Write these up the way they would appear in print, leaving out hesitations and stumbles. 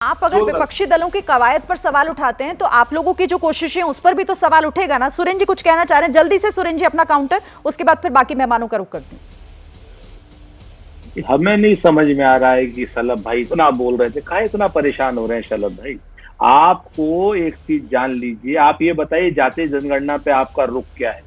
आप अगर विपक्षी दलों की कवायद पर सवाल उठाते हैं तो आप लोगों की जो कोशिशें उस पर भी तो सवाल उठेगा ना। सुरेंद्र जी कुछ कहना चाह रहे हैं, जल्दी से सुरेंद्र जी अपना काउंटर, उसके बाद फिर बाकी मेहमानों का रुख करते हैं। हमें नहीं समझ में आ रहा है कि शलभ भाई इतना बोल रहे थे, काहे इतना परेशान हो रहे हैं शलभ भाई। आपको एक चीज जान लीजिए, आप ये बताइए जातीय जनगणना पे आपका रुख क्या है।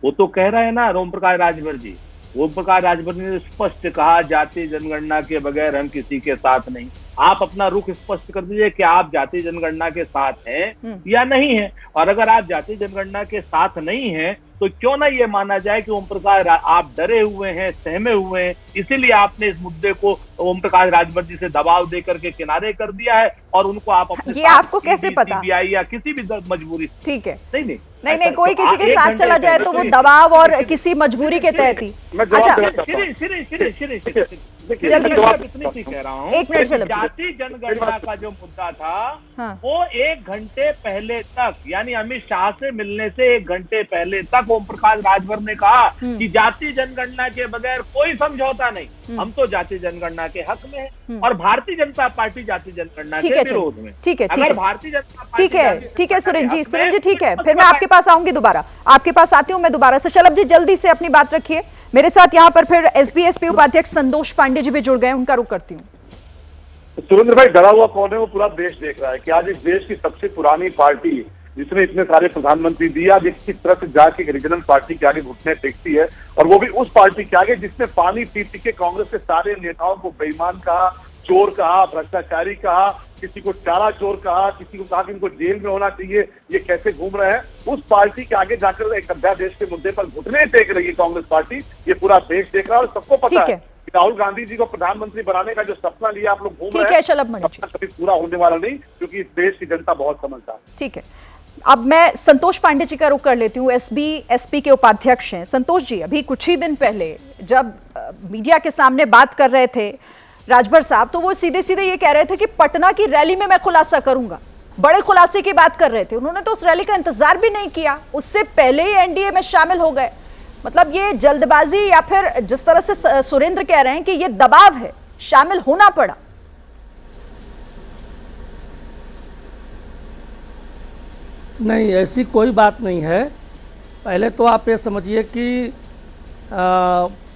वो तो कह रहे हैं ना ओम प्रकाश राजभर जी, ओम प्रकाश राजभर ने स्पष्ट कहा जातीय जनगणना के बगैर हम किसी के साथ नहीं। आप अपना रुख स्पष्ट कर दीजिए कि आप जातीय जनगणना के साथ हैं या नहीं है। और अगर आप जातीय जनगणना के साथ नहीं हैं तो क्यों ना ये माना जाए कि ओम प्रकाश आप डरे हुए हैं, सहमे हुए हैं, इसीलिए आपने इस मुद्दे को ओम प्रकाश राजभर जी से दबाव देकर के किनारे कर दिया है और उनको आप अपने ये आपको कैसे पता? सीबीआई या किसी भी मजबूरी, ठीक है, नहीं कोई किसी के साथ चला जाए तो वो दबाव और किसी मजबूरी के तहत ही। इतनी कह रहा हूँ, एक मिनट जातीय जनगणना का जो मुद्दा था वो 1 घंटे पहले तक, यानी अमित शाह से मिलने से 1 घंटे पहले तक ओम प्रकाश राजभर ने कहा कि जातीय जनगणना के बगैर कोई समझौता नहीं, हम तो जातीय जनगणना के हक में हैं और भारतीय जनता पार्टी जातीय जनगणना के विरोध में। ठीक है, अगर भारतीय जनता पार्टी ठीक है सुरेंद्र जी, ठीक है, फिर मैं आपके पास आऊंगी, दोबारा आपके पास आती हूँ मैं दोबारा से। शलभ जी जल्दी से अपनी बात रखिए। मेरे साथ यहाँ पर फिर एसपी उपाध्यक्ष संतोष पांडे जी भी जुड़ गए, उनका रुख करती हूँ। सुरेंद्र भाई, डरा हुआ कौन है? वो पूरा देश देख रहा है कि आज इस देश की सबसे पुरानी पार्टी जिसने इतने सारे प्रधानमंत्री दिया, आज एक तरह से जाके एक रीजनल पार्टी के आगे घुटने टेकती है, और वो भी उस पार्टी के आगे जिसने पानी पी पी के कांग्रेस के सारे नेताओं को बेईमान कहा, चोर कहा, भ्रष्टाचारी कहा, किसी को चारा चोर कहा, किसी को कहा कि इनको जेल में होना चाहिए, ये कैसे घूम रहे हैं। उस पार्टी के आगे जाकर एक अध्यादेश के मुद्दे पर घुटने टेक रही है कांग्रेस पार्टी। ये पूरा देश देख रहा है और सबको पता है कि राहुल गांधी जी को प्रधानमंत्री बनाने का जो सपना लिया आप लोग घूम रहे हैं, सपना कभी पूरा होने वाला नहीं, क्योंकि इस देश की जनता बहुत समझदार है। ठीक है, अब मैं संतोष पांडे जी का रुख कर लेती हूँ। एसपी के उपाध्यक्ष हैं संतोष जी। अभी कुछ ही दिन पहले जब मीडिया के सामने बात कर रहे थे राजभर साहब, तो वो सीधे सीधे ये कह रहे थे कि पटना की रैली में मैं खुलासा करूंगा। बड़े खुलासे की बात कर रहे थे। उन्होंने तो उस रैली का इंतजार भी नहीं किया, उससे पहले ही एनडीए में शामिल हो गए। मतलब ये जल्दबाजी, या फिर जिस तरह से सुरेंद्र कह रहे हैं कि ये दबाव है, शामिल होना पड़ा। नहीं, ऐसी कोई बात नहीं है। पहले तो आप ये समझिए कि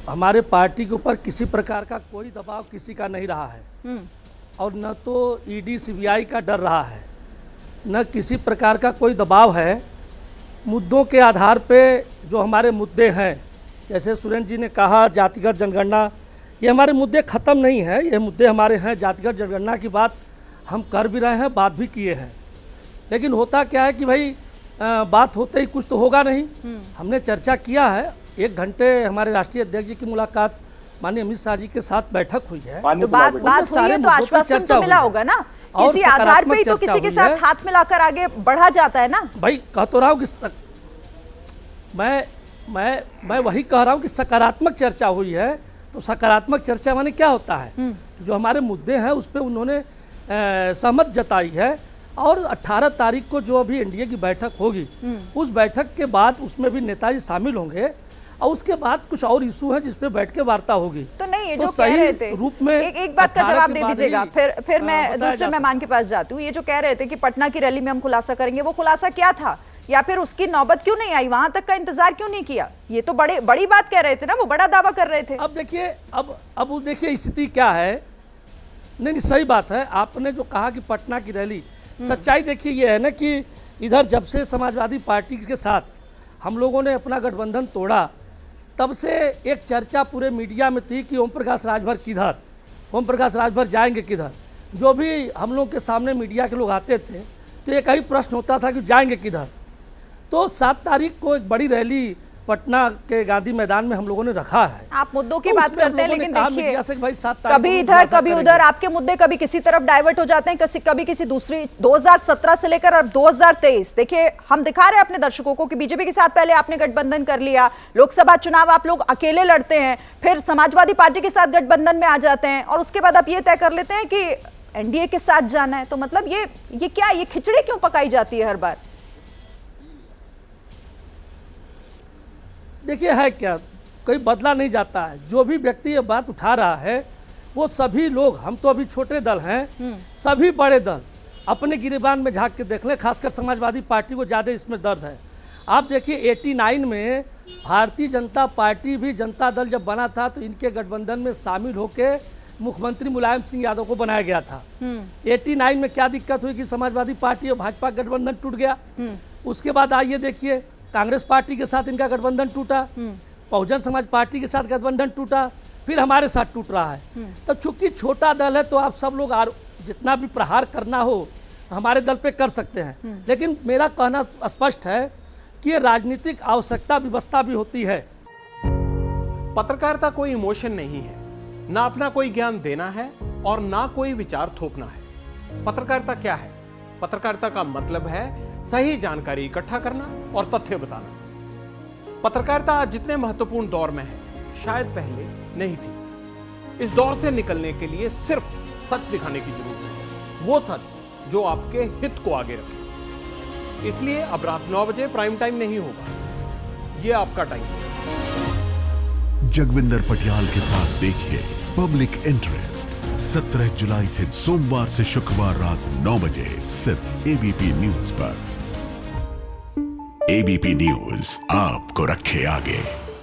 हमारे पार्टी के ऊपर किसी प्रकार का कोई दबाव किसी का नहीं रहा है, और न तो ईडी सीबीआई का डर रहा है, न किसी प्रकार का कोई दबाव है। मुद्दों के आधार पे जो हमारे मुद्दे हैं, जैसे सुरेंद्र जी ने कहा जातिगत जनगणना, ये हमारे मुद्दे ख़त्म नहीं है। ये मुद्दे हमारे हैं। जातिगत जनगणना की बात हम कर भी रहे हैं, बात भी किए हैं, लेकिन होता क्या है कि भाई बात होते ही कुछ तो होगा नहीं। हमने चर्चा किया है, 1 घंटे हमारे राष्ट्रीय अध्यक्ष जी की मुलाकात माननीय अमित शाह जी के साथ बैठक हुई है, तो बात हुई है, तो आश्वासन तो मिला होगा ना, किसी आधार पे ही तो किसी के साथ हाथ मिलाकर आगे बढ़ा जाता है ना। भाई कह तो रहा हूँ कि मैं वही कह रहा हूँ कि सकारात्मक चर्चा हुई है। तो सकारात्मक चर्चा माने क्या होता है कि जो हमारे मुद्दे हैं उस पर उन्होंने सहमत जताई है, और 18 तारीख को जो अभी एनडीए की बैठक होगी, उस बैठक के बाद उसमें भी नेताजी शामिल होंगे, और उसके बाद कुछ और इशू है जिस पे बैठ के वार्ता होगी। तो नहीं, ये तो जो कह रहे थे रूप में एक बात का जवाब दे दीजिएगा, फिर मैं दूसरे मेहमान के पास जाती हूँ। ये जो कह रहे थे कि पटना की रैली में हम खुलासा करेंगे, वो खुलासा क्या था, या फिर उसकी नौबत क्यों नहीं आई, वहां तक का इंतजार क्यों नहीं किया? ये तो बड़ी बात कह रहे थे ना, वो बड़ा दावा कर रहे थे। अब देखिए, अब देखिए स्थिति क्या है। नहीं, सही बात है आपने जो कहा कि पटना की रैली, सच्चाई देखिए ये है ना कि इधर जब से समाजवादी पार्टी के साथ हम लोगों ने अपना गठबंधन तोड़ा, तब से एक चर्चा पूरे मीडिया में थी कि ओम प्रकाश राजभर किधर, ओम प्रकाश राजभर जाएंगे किधर। जो भी हम लोग के सामने मीडिया के लोग आते थे तो एक ही प्रश्न होता था कि जाएंगे किधर। तो 7 तारीख को एक बड़ी रैली पटना के गांधी मैदान में हम लोगों ने रखा है। आप मुद्दों की बात करते हैं, लेकिन देखिए कभी इधर कभी उधर आपके मुद्दे कभी किसी तरफ डाइवर्ट हो जाते हैं, कभी किसी दूसरी। 2017 से लेकर अब 2023 देखिए, हम दिखा रहे हैं अपने दर्शकों को कि बीजेपी के साथ पहले आपने गठबंधन कर लिया, लोकसभा चुनाव आप लोग अकेले लड़ते हैं, फिर समाजवादी पार्टी के साथ गठबंधन में आ जाते हैं, और उसके बाद आप ये तय कर लेते हैं कि एनडीए के साथ जाना है। तो मतलब ये क्या, ये खिचड़ी क्यों पकाई जाती है हर बार? देखिए है क्या, कोई बदला नहीं जाता है। जो भी व्यक्ति ये बात उठा रहा है वो सभी लोग, हम तो अभी छोटे दल हैं, सभी बड़े दल अपने गिरेबान में झांक के देख लें, खासकर समाजवादी पार्टी को ज़्यादा इसमें दर्द है। आप देखिए 89 में भारतीय जनता पार्टी भी, जनता दल जब बना था तो इनके गठबंधन में शामिल होकर मुख्यमंत्री मुलायम सिंह यादव को बनाया गया था। 89 में क्या दिक्कत हुई कि समाजवादी पार्टी और भाजपा का गठबंधन टूट गया। उसके बाद आइए देखिए कांग्रेस पार्टी के साथ इनका गठबंधन टूटा, बहुजन समाज पार्टी के साथ गठबंधन टूटा, फिर हमारे साथ टूट रहा है। तब चूंकि छोटा दल है तो आप सब लोग जितना भी प्रहार करना हो हमारे दल पे कर सकते हैं, लेकिन मेरा कहना स्पष्ट है कि ये राजनीतिक आवश्यकता व्यवस्था भी होती है। पत्रकारिता कोई इमोशन नहीं है, ना अपना कोई ज्ञान देना है और ना कोई विचार थोपना है। पत्रकारिता क्या है? पत्रकारिता का मतलब है सही जानकारी इकट्ठा करना और तथ्य बताना। पत्रकारिता आज जितने महत्वपूर्ण दौर में है शायद पहले नहीं थी। इस दौर से निकलने के लिए सिर्फ सच दिखाने की जरूरत है, वो सच जो आपके हित को आगे रखे। इसलिए अब रात 9 बजे प्राइम टाइम नहीं होगा, ये आपका टाइम है। जगविंदर पटियाल के साथ देखिए पब्लिक इंटरेस्ट 17 जुलाई से सोमवार से शुक्रवार रात 9 बजे सिर्फ एबीपी न्यूज पर। एबीपी न्यूज आपको रखे आगे।